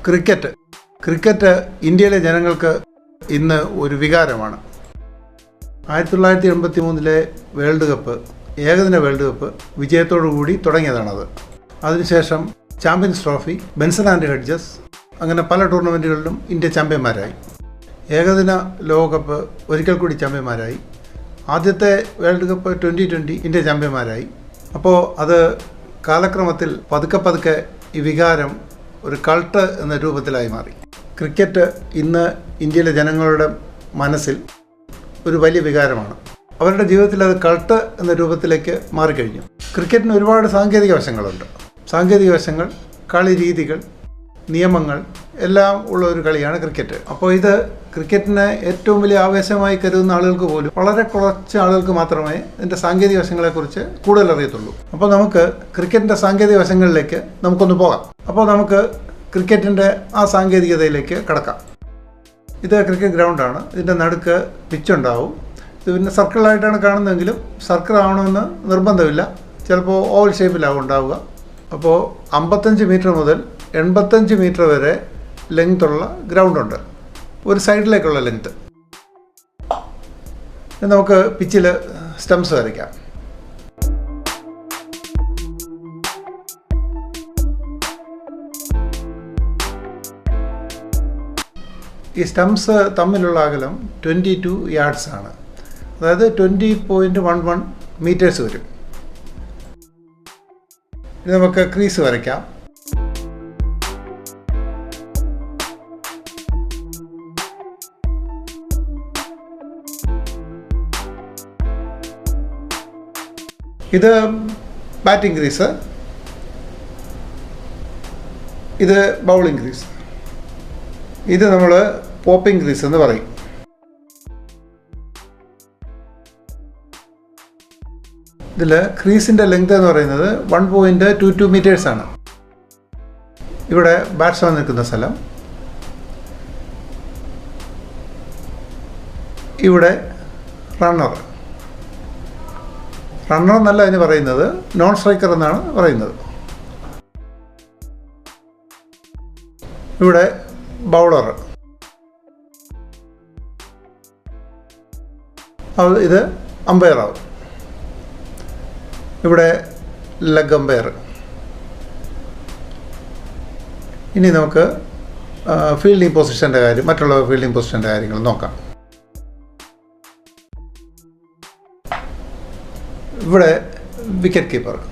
Cricket ഇന്ത്യയിലെ ജനങ്ങൾക്ക് ഇന്ന് ഒരു വികാരമാണ്. 1983 വേൾഡ് കപ്പ്, ഏകദിന വേൾഡ് കപ്പ് വിജയത്തോടുകൂടി തുടങ്ങിയതാണത്. അതിനുശേഷം champions trophy, Benson and hedges, അങ്ങനെ പല ടൂർണമെൻറ്റുകളിലും ഇന്ത്യ ചാമ്പ്യന്മാരായി. ഏകദിന ലോകകപ്പ് ഒരിക്കൽ കൂടി ചാമ്പ്യന്മാരായി. ആദ്യത്തെ വേൾഡ് കപ്പ് 2020 ഇന്ത്യ ചാമ്പ്യന്മാരായി. അപ്പോൾ അത് കാലക്രമത്തിൽ പതുക്കെ ഈ വികാരം ഒരു കൾട്ട് എന്ന രൂപത്തിലായി മാറി. ക്രിക്കറ്റ് ഇന്ന് ഇന്ത്യയിലെ ജനങ്ങളുടെ മനസ്സിൽ ഒരു വലിയ വികാരമാണ്. അവരുടെ ജീവിതത്തിൽ അത് കൾട്ട് എന്ന രൂപത്തിലേക്ക് മാറിക്കഴിഞ്ഞു. ക്രിക്കറ്റിന് ഒരുപാട് സാങ്കേതിക വശങ്ങളുണ്ട്. സാങ്കേതിക വശങ്ങൾ, കളി രീതികൾ, നിയമങ്ങൾ എല്ലാം ഉള്ള ഒരു കളിയാണ് ക്രിക്കറ്റ്. അപ്പോൾ ഇത് ക്രിക്കറ്റിനെ ഏറ്റവും വലിയ ആവേശമായി കരുതുന്ന ആളുകൾക്ക് പോലും വളരെ കുറച്ച് ആളുകൾക്ക് മാത്രമേ ഇതിൻ്റെ സാങ്കേതിക വശങ്ങളെക്കുറിച്ച് കൂടുതൽ അറിയത്തുള്ളൂ. അപ്പോൾ നമുക്ക് ക്രിക്കറ്റിൻ്റെ സാങ്കേതിക വശങ്ങളിലേക്ക് നമുക്കൊന്ന് പോകാം. അപ്പോൾ നമുക്ക് ക്രിക്കറ്റിൻ്റെ ആ സാങ്കേതികതയിലേക്ക് കടക്കാം. ഇത് ക്രിക്കറ്റ് ഗ്രൗണ്ടാണ്. ഇതിൻ്റെ നടുക്ക് പിച്ചുണ്ടാവും. ഇത് പിന്നെ സർക്കിളായിട്ടാണ് കാണുന്നതെങ്കിലും സർക്കിൾ ആവണമെന്ന് നിർബന്ധമില്ല. ചിലപ്പോൾ ഓവൽ ഷേപ്പിലാവും ഉണ്ടാവുക. അപ്പോൾ 55 മീറ്റർ മുതൽ 85 മീറ്റർ വരെ ലെങ്ത്തുള്ള ഗ്രൗണ്ടുണ്ട്. ഒരു സൈഡിലേക്കുള്ള ലെങ്ത്ത്. നമുക്ക് പിച്ചിൽ സ്റ്റംപ്സ് വരയ്ക്കാം. ഈ സ്റ്റംപ്സ് തമ്മിലുള്ള അകലം 22 യാർഡ്സ് ആണ്. അതായത് 20.11 മീറ്റേഴ്സ് വരും. ഇനി നമുക്ക് ക്രീസ് വരയ്ക്കാം. ഇത് ബാറ്റിംഗ് ക്രീസ്, ഇത് ബൗളിംഗ് ക്രീസ്, ഇത് നമ്മൾ പോപ്പിംഗ് ക്രീസ് എന്ന് പറയും. ഇതിൽ ക്രീസിൻ്റെ ലെങ്ത് എന്ന് പറയുന്നത് 1.22 മീറ്റേഴ്സാണ്. ഇവിടെ ബാറ്റ്സ്മാൻ നിൽക്കുന്ന സ്ഥലം, ഇവിടെ റണ്ണർ എന്നല്ല അതിന് പറയുന്നത്, നോൺ സ്ട്രൈക്കർ എന്നാണ് പറയുന്നത്. ഇവിടെ ബൗളർ, ഇത് അമ്പയറാവും. ഇവിടെ ലെഗ് അമ്പയർ. ഇനി നമുക്ക് ഫീൽഡിംഗ് പൊസിഷൻ്റെ കാര്യം, മറ്റുള്ള ഫീൽഡിംഗ് പൊസിഷൻ്റെ കാര്യങ്ങൾ നോക്കാം. ഇവിടെ വിക്കറ്റ് കീപ്പറുടെ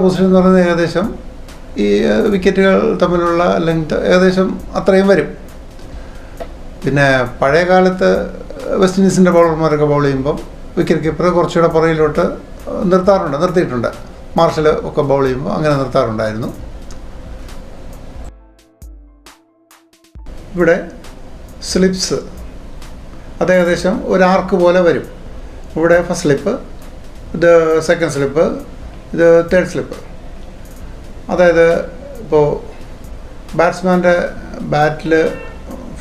പൊസിഷൻ എന്ന് പറയുന്നത് ഏകദേശം ഈ വിക്കറ്റുകൾ തമ്മിലുള്ള ലെങ്ത് ഏകദേശം അത്രയും വരും. പിന്നെ പഴയ കാലത്ത് വെസ്റ്റ് ഇൻഡീസിൻ്റെ ബൗളർമാരൊക്കെ ബൗൾ ചെയ്യുമ്പം വിക്കറ്റ് കീപ്പർ കുറച്ചുകൂടെ പുറകിലോട്ട് നിർത്തിയിട്ടുണ്ട്. മാർഷൽ ഒക്കെ ബൗൾ ചെയ്യുമ്പോൾ അങ്ങനെ നിർത്താറുണ്ടായിരുന്നു. ഇവിടെ സ്ലിപ്സ്, അത് ഏകദേശം ഒരു ആർക്ക് പോലെ വരും. ഇവിടെ ഫസ്റ്റ് സ്ലിപ്പ്, ഇത് സെക്കൻഡ് സ്ലിപ്പ്, ഇത് തേർഡ് സ്ലിപ്പ്. അതായത് ഇപ്പോൾ ബാറ്റ്സ്മാൻ്റെ ബാറ്റിൽ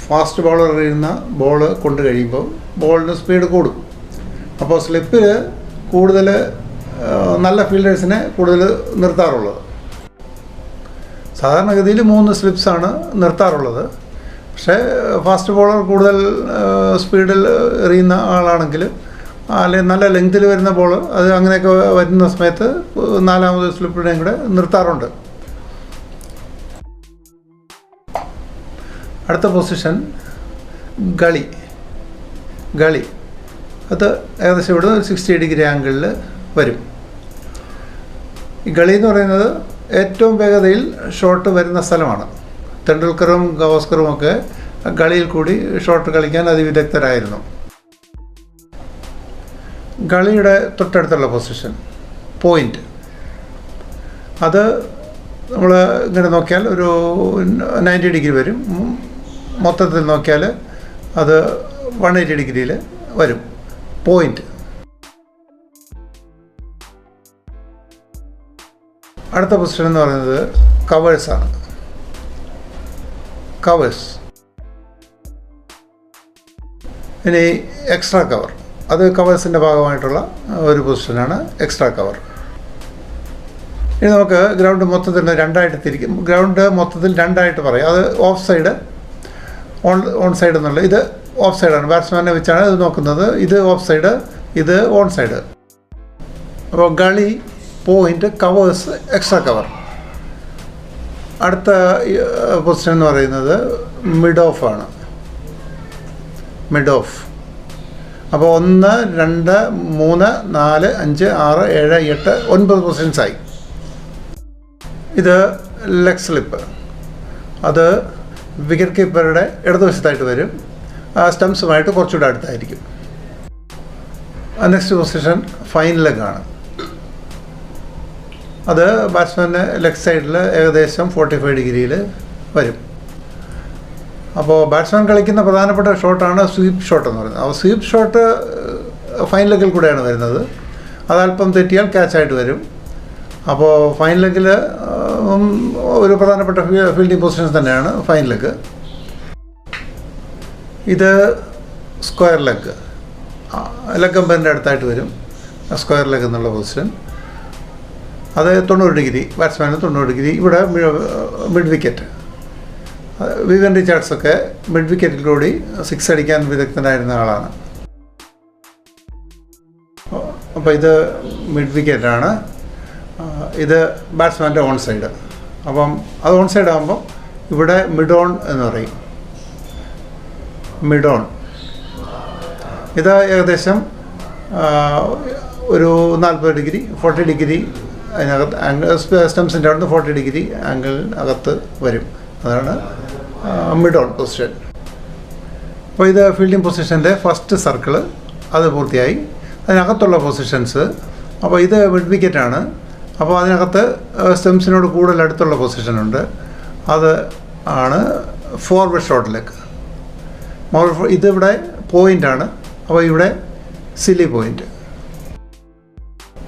ഫാസ്റ്റ് ബോളർ എറിയുന്ന ബോൾ കൊണ്ട് കഴിയുമ്പോൾ ബോളിന് സ്പീഡ് കൂടും. അപ്പോൾ സ്ലിപ്പിൽ കൂടുതൽ നല്ല ഫീൽഡേഴ്സിനെ കൂടുതൽ നിർത്താറുള്ളത്. സാധാരണഗതിയിൽ 3 സ്ലിപ്സാണ് നിർത്താറുള്ളത്. പക്ഷേ ഫാസ്റ്റ് ബോളർ കൂടുതൽ സ്പീഡിൽ എറിയുന്ന ആളാണെങ്കിൽ, അല്ലെങ്കിൽ നല്ല ലെങ്തിൽ വരുന്ന ബോൾ, അത് അങ്ങനെയൊക്കെ വരുന്ന സമയത്ത് 4ാമത് സ്ലിപ്പിനെയും കൂടെ നിർത്താറുണ്ട്. അടുത്ത പൊസിഷൻ ഗളി. അത് ഏകദേശം ഇവിടെ 60 ഡിഗ്രി ആംഗിളിൽ വരും. ഈ ഗളി എന്ന് പറയുന്നത് ഏറ്റവും വേഗതയിൽ ഷോട്ട് വരുന്ന സ്ഥലമാണ്. തെണ്ടുൽക്കറും ഗവാസ്കറും ഒക്കെ ഗളിയിൽ കൂടി ഷോട്ട് കളിക്കാൻ അതിവിദഗ്ധരായിരുന്നു. ഗളിയുടെ തൊട്ടടുത്തുള്ള പൊസിഷൻ പോയിൻ്റ്. അത് നമ്മൾ ഇങ്ങനെ നോക്കിയാൽ ഒരു 90 ഡിഗ്രി വരും. മൊത്തത്തിൽ നോക്കിയാൽ അത് 180 ഡിഗ്രിയിൽ വരും പോയിൻ്റ്. അടുത്ത പൊസിഷൻ എന്ന് പറയുന്നത് കവേഴ്സാണ്. ഇനി എക്സ്ട്രാ കവർ, അത് കവേഴ്സിൻ്റെ ഭാഗമായിട്ടുള്ള ഒരു പൊസിഷനാണ് എക്സ്ട്രാ കവർ. ഇനി നമുക്ക് ഗ്രൗണ്ട് മൊത്തത്തിൽ രണ്ടായിട്ട് തിരിക്കും. ഗ്രൗണ്ട് മൊത്തത്തിൽ രണ്ടായിട്ട് പറയും. അത് ഓഫ് സൈഡ്, ഓൺ സൈഡ് എന്നുള്ള. ഇത് ഓഫ് സൈഡാണ്, ബാറ്റ്സ്മാനെ വെച്ചാണ് ഇത് നോക്കുന്നത്. ഇത് ഓഫ് സൈഡ്, ഇത് ഓൺ സൈഡ്. അപ്പോൾ gully, point, covers, extra cover. അടുത്ത പൊസിഷൻ എന്ന് പറയുന്നത് മിഡ് ഓഫ് ആണ്. Mid of. അപ്പോൾ 1, 2, 3, 4, 5, 6, 7, 8, 9 പൊസിഷൻസായി. ഇത് ലെഗ് സ്ലിപ്പ്. അത് വിക്കറ്റ് കീപ്പറുടെ ഇടതുവശത്തായിട്ട് വരും. സ്റ്റംസുമായിട്ട് കുറച്ചുകൂടെ അടുത്തായിരിക്കും. നെക്സ്റ്റ് പൊസിഷൻ ഫൈൻ ലെഗാണ്. അത് ബാറ്റ്സ്മാൻ്റെ ലെഗ് സൈഡിൽ ഏകദേശം 45 ഡിഗ്രിയിൽ വരും. അപ്പോൾ ബാറ്റ്സ്മാൻ കളിക്കുന്ന പ്രധാനപ്പെട്ട ഷോട്ടാണ് സ്വീപ്പ് ഷോട്ട് എന്ന് പറയുന്നത്. അപ്പോൾ സ്വീപ്പ് ഷോട്ട് ഫൈൻ ലെഗിൽ കൂടെയാണ് വരുന്നത്. അതല്പം തെറ്റിയാൽ ക്യാച്ചായിട്ട് വരും. അപ്പോൾ ഫൈൻ ലെഗിൽ ഒരു പ്രധാനപ്പെട്ട ഫീൽഡിംഗ് പൊസിഷൻ തന്നെയാണ് ഫൈൻ ലെഗ്. ഇത് സ്ക്വയർ ലെഗ്. ലെഗ് അമ്പയറിൻ്റെ അടുത്തായിട്ട് വരും സ്ക്വയർ ലെഗ് എന്നുള്ള പൊസിഷൻ. അത് 90 ഡിഗ്രി, ബാറ്റ്സ്മാന് 90 ഡിഗ്രി. ഇവിടെ മിഡ് വിക്കറ്റ്. വിവിയൻ റിച്ചാർഡ്സൊക്കെ മിഡ് വിക്കറ്റിൽ കൂടി 6 അടിക്കാൻ വിദഗ്ധനായിരുന്ന ആളാണ്. അപ്പോൾ ഇത് മിഡ് വിക്കറ്റാണ്. ഇത് ബാറ്റ്സ്മാൻ്റെ ഓൺ സൈഡ്. അപ്പം അത് ഓൺ സൈഡ് ആകുമ്പോൾ ഇവിടെ മിഡ് ഓൺ എന്ന് പറയും. Mid on. ഇത് ഏകദേശം ഒരു 40 ഡിഗ്രി, 40 ഡിഗ്രി അതിനകത്ത് ആംഗിൾ, സ്റ്റംസിൻ്റെ അവിടുന്ന് 40 ഡിഗ്രി ആംഗിൾ അകത്ത് വരും. അതാണ് മിഡ് ഓൺ പൊസിഷൻ. അപ്പോൾ ഇത് ഫീൽഡിംഗ് പൊസിഷൻ്റെ ഫസ്റ്റ് സർക്കിള് അത് പൂർത്തിയായി. അതിനകത്തുള്ള പൊസിഷൻസ്, അപ്പോൾ ഇത് മിഡ് വിക്കറ്റാണ്. അപ്പോൾ അതിനകത്ത് സ്റ്റംസിനോട് കൂടുതൽ അടുത്തുള്ള പൊസിഷനുണ്ട്. അത് ആണ് ഫോർവേഡ് ഷോട്ട് ലെഗ്. ഇതിവിടെ പോയിൻ്റാണ്. അപ്പോൾ ഇവിടെ സില്ലി പോയിൻ്റ്.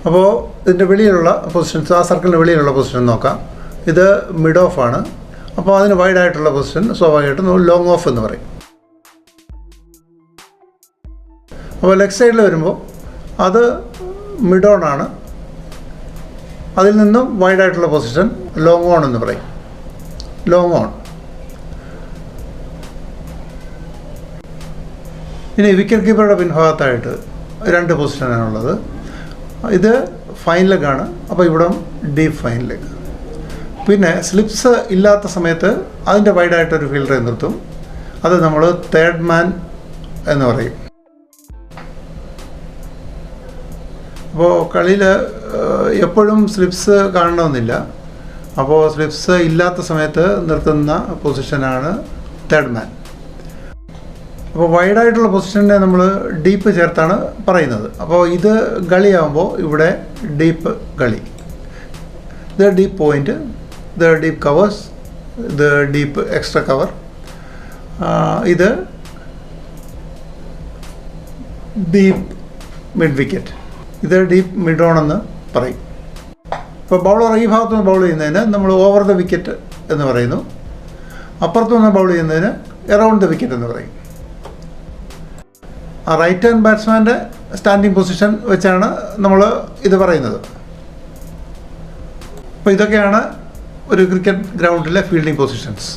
അപ്പോൾ ഇതിൻ്റെ വെളിയിലുള്ള പൊസിഷൻസ്, ആ സർക്കിളിൻ്റെ വെളിയിലുള്ള പൊസിഷൻ നോക്കാം. ഇത് മിഡ് ഓഫ് ആണ്. അപ്പോൾ അതിന് വൈഡായിട്ടുള്ള പൊസിഷൻ സ്വാഭാവികമായിട്ടും ലോങ് ഓഫ് എന്ന് പറയും. അപ്പോൾ ലെഗ് സൈഡിൽ വരുമ്പോൾ അത് മിഡ് ഓൺ ആണ്. അതിൽ നിന്നും വൈഡായിട്ടുള്ള പൊസിഷൻ ലോങ് ഓൺ എന്ന് പറയും. Long on. ഇനി വിക്കറ്റ് കീപ്പറുടെ പിൻഭാഗത്തായിട്ട് 2 പൊസിഷനാണുള്ളത്. ഇത് ഫൈൻ ലെഗാണ്. അപ്പോൾ ഇവിടെ ഡീപ്പ് ഫൈൻ ലെഗ്. പിന്നെ സ്ലിപ്സ് ഇല്ലാത്ത സമയത്ത് അതിൻ്റെ വൈഡായിട്ടൊരു ഫീൽഡറെ നിർത്തും. അത് നമ്മൾ തേർഡ് മാൻ എന്ന് പറയും. അപ്പോൾ കളിയിൽ എപ്പോഴും സ്ലിപ്സ് കാണണമെന്നില്ല. അപ്പോൾ സ്ലിപ്സ് ഇല്ലാത്ത സമയത്ത് നിർത്തുന്ന പൊസിഷനാണ് തേർഡ് മാൻ. അപ്പോൾ വൈഡായിട്ടുള്ള പൊസിഷനെ നമ്മൾ ഡീപ്പ് ചേർത്താണ് പറയുന്നത്. അപ്പോൾ ഇത് കളിയാകുമ്പോൾ ഇവിടെ ഡീപ്പ് കളി. ഇത് ഡീപ്പ് പോയിൻ്റ്, ഇത് ഡീപ്പ് കവേഴ്സ്, ഇത് ഡീപ്പ് എക്സ്ട്രാ കവർ. ഇത് ഡീപ്പ് മിഡ് വിക്കറ്റ്. ഇത് ഡീപ്പ് മിഡ് ഓൺ എന്ന് പറയും. ഇപ്പോൾ ബൗളർ ഈ ഭാഗത്തുനിന്ന് ബൗൾ ചെയ്യുന്നതിന് നമ്മൾ ഓവർ ദ വിക്കറ്റ് എന്ന് പറയുന്നു. അപ്പുറത്തുനിന്ന് ബൗൾ ചെയ്യുന്നതിന് എറൗണ്ട് ദ വിക്കറ്റ് എന്ന് പറയും. ആ റൈറ്റ് ഹാൻഡ് ബാറ്റ്സ്മാൻ്റെ സ്റ്റാൻഡിങ് പൊസിഷൻ വെച്ചാണ് നമ്മൾ ഇത് പറയുന്നത്. അപ്പോൾ ഇതൊക്കെയാണ് ഒരു ക്രിക്കറ്റ് ഗ്രൗണ്ടിലെ ഫീൽഡിംഗ് പൊസിഷൻസ്.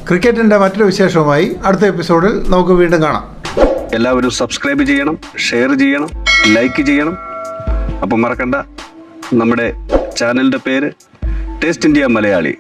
ക്രിക്കറ്റിൻ്റെ മറ്റൊരു വിശേഷവുമായി അടുത്ത എപ്പിസോഡിൽ നമുക്ക് വീണ്ടും കാണാം. എല്ലാവരും സബ്സ്ക്രൈബ് ചെയ്യണം, ഷെയർ ചെയ്യണം, ലൈക്ക് ചെയ്യണം. അപ്പം മറക്കണ്ട, നമ്മുടെ ചാനലിൻ്റെ പേര് ടേസ്റ്റ് ഇന്ത്യ മലയാളി.